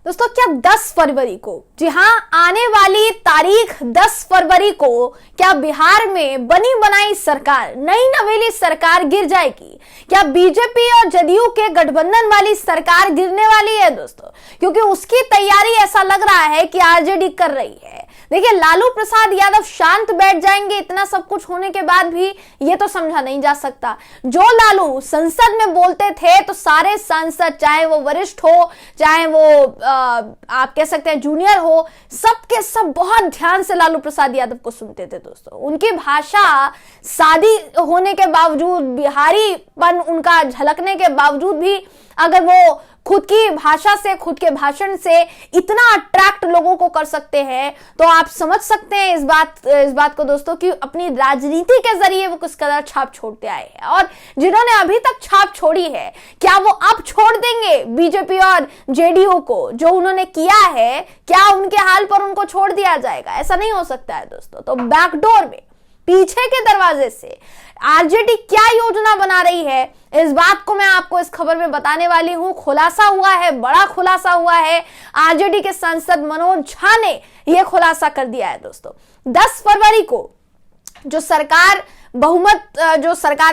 दोस्तों क्या 10 फरवरी को, जी हाँ, आने वाली तारीख 10 फरवरी को क्या बिहार में बनी बनाई सरकार, नई नवेली सरकार गिर जाएगी? क्या बीजेपी और जदयू के गठबंधन वाली सरकार गिरने वाली है दोस्तों? क्योंकि उसकी तैयारी ऐसा लग रहा है कि आरजेडी कर रही है। देखिए, लालू प्रसाद यादव शांत बैठ जाएंगे इतना सब कुछ होने के बाद भी, ये तो समझा नहीं जा सकता। जो लालू संसद में बोलते थे तो सारे सांसद, चाहे वो वरिष्ठ हो चाहे वो आप कह सकते हैं जूनियर हो, सबके सब बहुत ध्यान से लालू प्रसाद यादव को सुनते थे दोस्तों। उनकी भाषा सादी होने के बावजूद, बिहारीपन उनका झलकने के बावजूद भी, अगर वो खुद की भाषा से, खुद के भाषण से इतना अट्रैक्ट लोगों को कर सकते हैं, तो आप समझ सकते हैं इस बात को दोस्तों कि अपनी राजनीति के जरिए वो किस कदर छाप छोड़ते आए हैं। और जिन्होंने अभी तक छाप छोड़ी है, क्या वो अब छोड़ देंगे बीजेपी और जेडीयू को? जो उन्होंने किया है, क्या उनके हाल पर उनको छोड़ दिया जाएगा? ऐसा नहीं हो सकता है दोस्तों। तो बैकडोर में, पीछे के दरवाजे से आरजेडी क्या योजना बना रही है, इस बात को मैं आपको इस खबर में बताने वाली हूं। खुलासा हुआ है, बड़ा खुलासा हुआ है। आरजेडी के सांसद मनोज झा ने यह खुलासा कर दिया है दोस्तों। 10 फरवरी को जो सरकार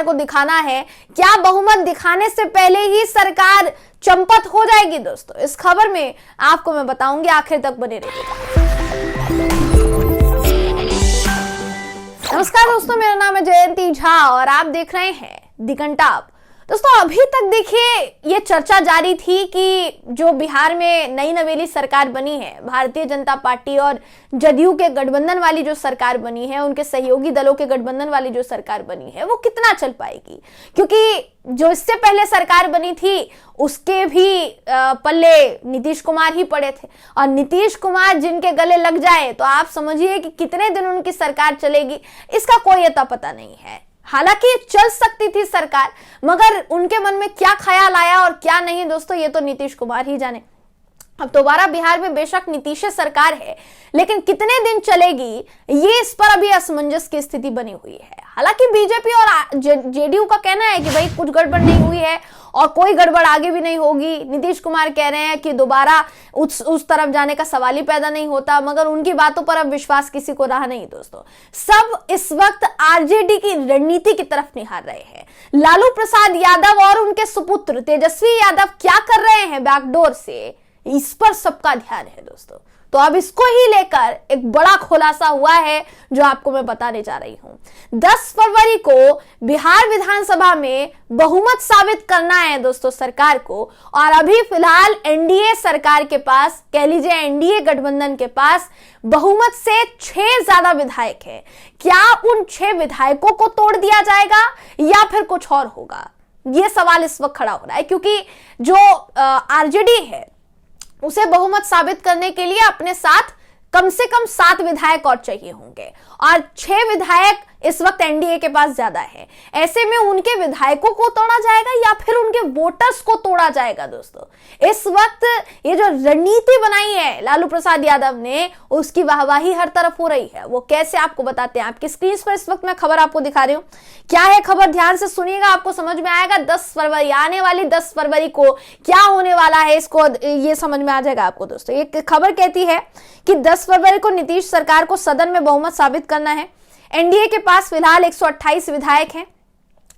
को दिखाना है, क्या बहुमत दिखाने से पहले ही सरकार चंपत हो जाएगी दोस्तों? इस खबर में आपको मैं बताऊंगी, आखिर तक बने रहिएगा। नमस्कार दोस्तों, मेरा नाम है जयंती झा और आप देख रहे हैं दी घंटा। दोस्तों, अभी तक देखिए ये चर्चा जारी थी कि जो बिहार में नई नवेली सरकार बनी है, भारतीय जनता पार्टी और जदयू के गठबंधन वाली जो सरकार बनी है, उनके सहयोगी दलों के गठबंधन वाली जो सरकार बनी है, वो कितना चल पाएगी? क्योंकि जो इससे पहले सरकार बनी थी उसके भी पल्ले नीतीश कुमार ही पड़े थे, और नीतीश कुमार जिनके गले लग जाए तो आप समझिए कि कितने दिन उनकी सरकार चलेगी, इसका कोई अता पता नहीं है। हालांकि चल सकती थी सरकार, मगर उनके मन में क्या ख्याल आया और क्या नहीं दोस्तों, ये तो नीतीश कुमार ही जाने। अब दोबारा बिहार में बेशक नीतीश सरकार है, लेकिन कितने दिन चलेगी, ये इस पर अभी असमंजस की स्थिति बनी हुई है। हालांकि बीजेपी और जेडीयू का कहना है कि भाई कुछ गड़बड़ नहीं हुई है और कोई गड़बड़ आगे भी नहीं होगी। नीतीश कुमार कह रहे हैं कि दोबारा उस तरफ जाने का सवाल ही पैदा नहीं होता, मगर उनकी बातों पर अब विश्वास किसी को रहा नहीं दोस्तों। सब इस वक्त आरजेडी की रणनीति की तरफ निहार रहे हैं। लालू प्रसाद यादव और उनके सुपुत्र तेजस्वी यादव क्या कर रहे हैं बैकडोर से, इस पर सबका ध्यान है दोस्तों। तो अब इसको ही लेकर एक बड़ा खुलासा हुआ है जो आपको मैं बताने जा रही हूं। 10 फरवरी को बिहार विधानसभा में बहुमत साबित करना है दोस्तों सरकार को, और अभी फिलहाल एनडीए सरकार के पास, कह लीजिए एनडीए गठबंधन के पास बहुमत से 6 ज्यादा विधायक है। क्या उन 6 विधायकों को तोड़ दिया जाएगा या फिर कुछ और होगा, यह सवाल इस वक्त खड़ा हो रहा है। क्योंकि जो आरजेडी है उसे बहुमत साबित करने के लिए अपने साथ कम से कम 7 विधायक और चाहिए होंगे, और 6 विधायक इस वक्त एनडीए के पास ज्यादा है। ऐसे में उनके विधायकों को तोड़ा जाएगा या फिर उनके वोटर्स को तोड़ा जाएगा दोस्तों? इस वक्त ये जो रणनीति बनाई है लालू प्रसाद यादव ने, उसकी वाहवाही हर तरफ हो रही है। वो कैसे, आपको बताते हैं। आपकी स्क्रीन पर इस वक्त मैं खबर आपको दिखा रही हूं। क्या है खबर, ध्यान से सुनिएगा, आपको समझ में आएगा। 10 फरवरी, आने वाली 10 फरवरी को क्या होने वाला है, इसको ये समझ में आ जाएगा आपको दोस्तों। ये खबर कहती है कि 10 फरवरी को नीतीश सरकार को सदन में बहुमत साबित करना है। एनडीए के पास फिलहाल 128 विधायक हैं,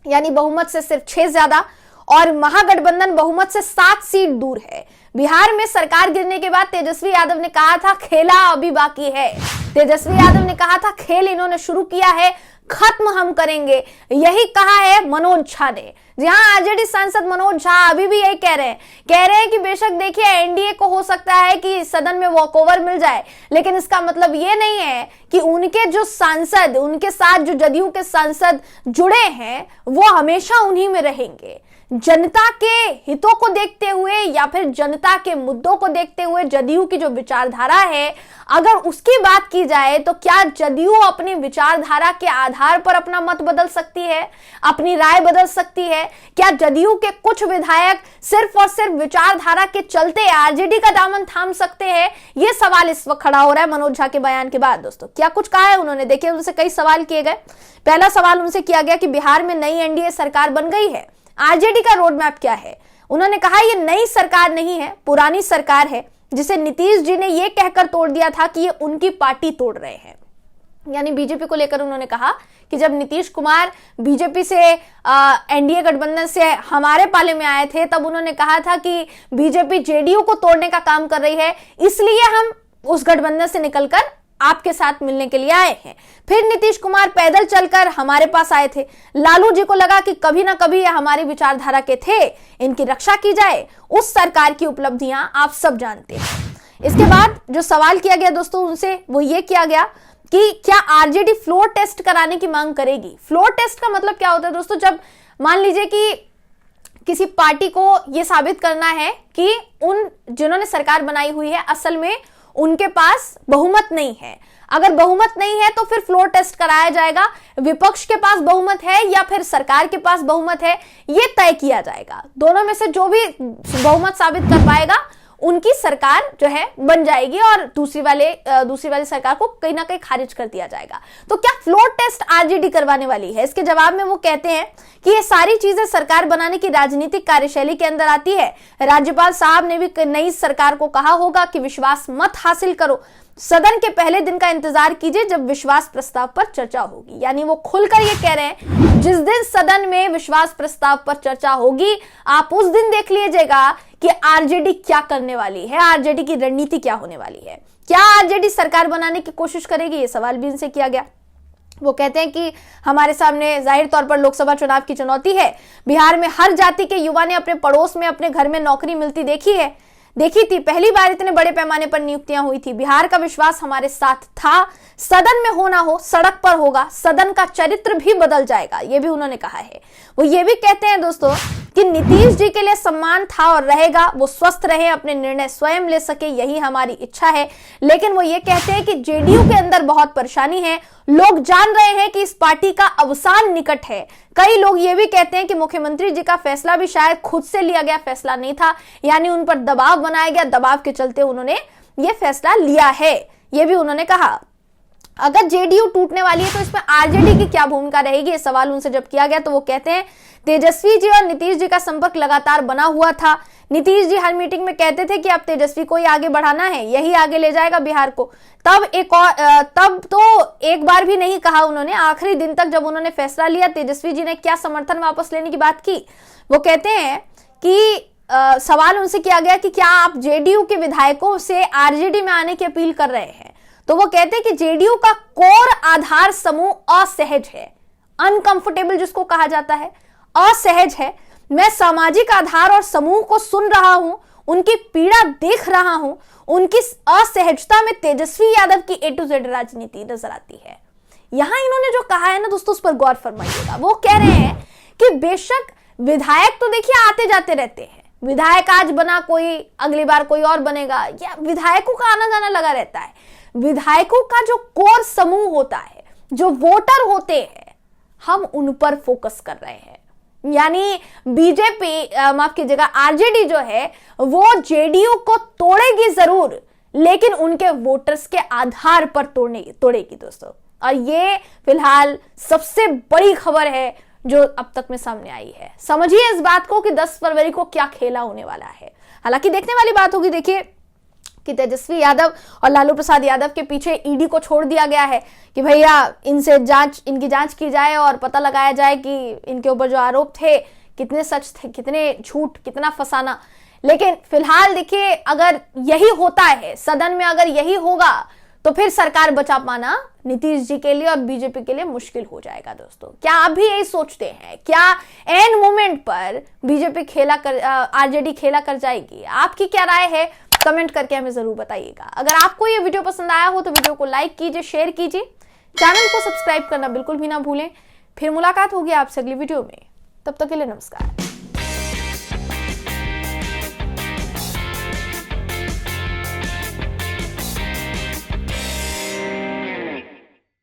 यानी बहुमत से सिर्फ 6 ज्यादा, और महागठबंधन बहुमत से 7 सीट दूर है। बिहार में सरकार गिरने के बाद तेजस्वी यादव ने कहा था खेला अभी बाकी है। तेजस्वी यादव ने कहा था खेल इन्होंने शुरू किया है, खत्म हम करेंगे, यही कहा है मनोज झा ने। जी हाँ, आरजेडी सांसद मनोज झा अभी भी यही कह रहे हैं कि बेशक देखिए एनडीए को हो सकता है कि सदन में वॉकओवर मिल जाए, लेकिन इसका मतलब ये नहीं है कि उनके जो सांसद, उनके साथ जो जदयू के सांसद जुड़े हैं, वो हमेशा उन्हीं में रहेंगे। जनता के हितों को देखते हुए या फिर जनता के मुद्दों को देखते हुए जदयू की जो विचारधारा है, अगर उसकी बात की जाए तो क्या जदयू अपनी विचारधारा के आधार पर अपना मत बदल सकती है, अपनी राय बदल सकती है? क्या जदयू के कुछ विधायक सिर्फ और सिर्फ विचारधारा के चलते आरजेडी का दामन थाम सकते हैं? यह सवाल इस वक्त खड़ा हो रहा है मनोज झा के बयान के बाद दोस्तों। क्या कुछ कहा है उन्होंने, देखिए उनसे कई सवाल किए गए। पहला सवाल उनसे किया गया कि बिहार में नई एनडीए सरकार बन गई है, आरजेडी का रोड मैप क्या है? उन्होंने कहा यह नई सरकार नहीं है, पुरानी सरकार है। जिसे नीतीश जी ने यह कहकर तोड़ दिया था कि ये उनकी पार्टी तोड़ रहे हैं। यानी बीजेपी को लेकर उन्होंने कहा कि जब नीतीश कुमार बीजेपी से एनडीए गठबंधन से हमारे पाले में आए थे, तब उन्होंने कहा था कि बीजेपी जेडीयू को तोड़ने का काम कर रही है, इसलिए हम उस गठबंधन से निकलकर आपके साथ मिलने के लिए आए हैं। फिर नीतीश कुमार पैदल चलकर हमारे पास आए थे। लालू जी को लगा कि कभी ना कभी ये हमारी विचारधारा के थे, इनकी रक्षा की जाए। उस सरकार की उपलब्धियां आप सब जानते हैं। इसके बाद जो सवाल किया गया दोस्तों उनसे, वो ये किया गया कि क्या आरजेडी फ्लोर टेस्ट कराने की मांग करेगी। फ्लोर टेस्ट का मतलब क्या होता है दोस्तों, जब मान लीजिए कि किसी पार्टी को यह साबित करना है कि उन जिन्होंने सरकार बनाई हुई है असल में उनके पास बहुमत नहीं है। अगर बहुमत नहीं है तो फिर फ्लोर टेस्ट कराया जाएगा। विपक्ष के पास बहुमत है या फिर सरकार के पास बहुमत है, यह तय किया जाएगा। दोनों में से जो भी बहुमत साबित कर पाएगा उनकी सरकार जो है बन जाएगी और दूसरी वाली सरकार को कहीं ना कहीं खारिज कर दिया जाएगा। तो क्या फ्लोर टेस्ट आरजेडी करवाने वाली है? इसके जवाब में वो कहते हैं कि ये सारी चीजें सरकार बनाने की राजनीतिक कार्यशैली के अंदर आती है। राज्यपाल साहब ने भी नई सरकार को कहा होगा कि विश्वास मत हासिल करो, सदन के पहले दिन का इंतजार कीजिए जब विश्वास प्रस्ताव पर चर्चा होगी। यानी वो खुलकर ये कह रहे हैं जिस दिन सदन में विश्वास प्रस्ताव पर चर्चा होगी आप उस दिन देख लीजिएगा कि आरजेडी क्या करने वाली है, आरजेडी की रणनीति क्या होने वाली है। क्या आरजेडी सरकार बनाने की कोशिश करेगी, ये सवाल भी इनसे किया गया। वो कहते हैं कि हमारे सामने जाहिर तौर पर लोकसभा चुनाव की चुनौती है। बिहार में हर जाति के युवा ने अपने पड़ोस में अपने घर में नौकरी मिलती देखी थी। पहली बार इतने बड़े पैमाने पर नियुक्तियां हुई थी। बिहार का विश्वास हमारे साथ था। सदन में हो ना हो सड़क पर होगा, सदन का चरित्र भी बदल जाएगा, ये भी उन्होंने कहा है। वो ये भी कहते हैं दोस्तों कि नीतीश जी के लिए सम्मान था और रहेगा, वो स्वस्थ रहे, अपने निर्णय स्वयं ले सके, यही हमारी इच्छा है। लेकिन वो ये कहते हैं कि जेडीयू के अंदर बहुत परेशानी है, लोग जान रहे हैं कि इस पार्टी का अवसान निकट है। कई लोग ये भी कहते हैं कि मुख्यमंत्री जी का फैसला भी शायद खुद से लिया गया फैसला नहीं था, यानी उन पर दबाव बनाया गया, दबाव के चलते उन्होंने ये फैसला लिया है, ये भी उन्होंने कहा। अगर जेडीयू टूटने वाली है तो इसमें आरजेडी की क्या भूमिका रहेगी, ये सवाल उनसे जब किया गया तो वो कहते हैं तेजस्वी जी और नीतीश जी का संपर्क लगातार बना हुआ था। नीतीश जी हर मीटिंग में कहते थे कि अब तेजस्वी को ही आगे बढ़ाना है, यही आगे ले जाएगा बिहार को। तब तो एक बार भी नहीं कहा उन्होंने। आखिरी दिन तक जब उन्होंने फैसला लिया, तेजस्वी जी ने क्या समर्थन वापस लेने की बात की। वो कहते हैं कि सवाल उनसे किया गया कि क्या आप जेडीयू के विधायकों से आरजेडी में आने की अपील कर रहे हैं, तो वो कहते हैं कि जेडीयू का कोर आधार समूह असहज है, अनकंफर्टेबल जिसको कहा जाता है, असहज है। मैं सामाजिक आधार और समूह को सुन रहा हूं, उनकी पीड़ा देख रहा हूं, उनकी असहजता में तेजस्वी यादव की A to Z राजनीति नजर आती है। यहां इन्होंने जो कहा है ना दोस्तों, उस पर गौर फरमाइएगा। वो कह रहे हैं कि बेशक विधायक तो देखिए आते जाते रहते हैं, विधायक आज बना कोई, अगली बार कोई और बनेगा, या विधायकों का आना जाना लगा रहता है। विधायकों का जो कोर समूह होता है, जो वोटर होते हैं, हम उन पर फोकस कर रहे हैं। यानी बीजेपी माफ कीजिएगा आरजेडी जो है वो जेडीयू को तोड़ेगी जरूर, लेकिन उनके वोटर्स के आधार पर तोड़ेगी दोस्तों। और ये फिलहाल सबसे बड़ी खबर है जो अब तक में सामने आई है। समझिए इस बात को कि 10 फरवरी को क्या खेला होने वाला है। हालांकि देखने वाली बात होगी, देखिए कि तेजस्वी यादव और लालू प्रसाद यादव के पीछे ईडी को छोड़ दिया गया है कि भैया इनकी जांच की जाए और पता लगाया जाए कि इनके ऊपर जो आरोप थे कितने सच थे, कितने झूठ, कितना फसाना। लेकिन फिलहाल देखिए अगर यही होता है सदन में, अगर यही होगा तो फिर सरकार बचा पाना नीतीश जी के लिए और बीजेपी के लिए मुश्किल हो जाएगा दोस्तों। क्या आप भी यही सोचते हैं? क्या एंड मोमेंट पर बीजेपी आरजेडी खेला कर जाएगी? आपकी क्या राय है? कमेंट करके हमें जरूर बताइएगा। अगर आपको ये वीडियो पसंद आया हो तो वीडियो को लाइक कीजिए, शेयर कीजिए, चैनल को सब्सक्राइब करना बिल्कुल भी ना भूलें। फिर मुलाकात होगी आपसे अगली वीडियो में, तब तक के लिए नमस्कार।